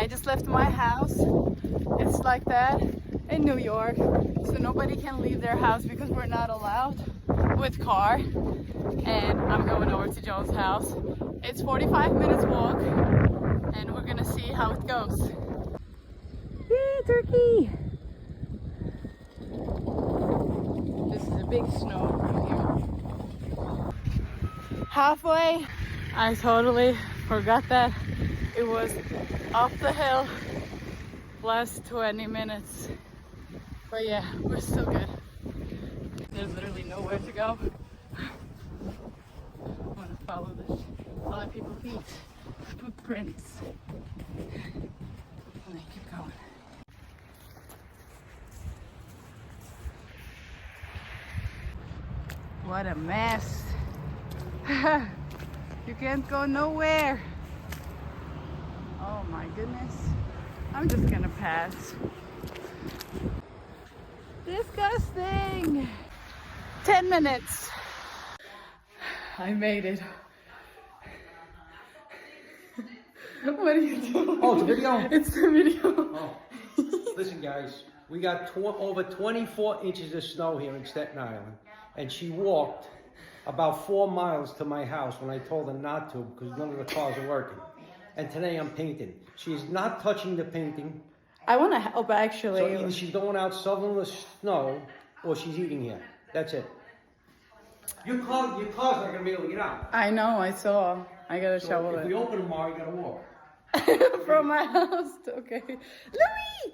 I just left my house. It's like that in New York. So nobody can leave their house because we're not allowed with car. And I'm going over to Joe's house. It's 45 minutes walk and we're gonna see how it goes. Yay, turkey! This is a big snow right here. Halfway, I totally forgot that it was up the hill plus 20 minutes. But yeah, we're still good. There's literally nowhere to go. I'm gonna follow this other people's feet, footprints. And then keep going. What a mess. You can't go nowhere. Oh my goodness. I'm just gonna pass. Disgusting. 10 minutes. I made it. What are you doing? Oh, it's a video? It's the video. Oh. Listen, guys, we got over 24 inches of snow here in Staten Island, and she walked about 4 miles to my house when I told her not to because none of the cars are working. And today I'm painting. She's not touching the painting. I want to help actually. So either she's going out shoveling the snow or she's eating here. That's it. Your car's not going to be able to get out. I know, I saw. I gotta So shovel if it. we open tomorrow, you got to walk. From my house. Okay. Louis!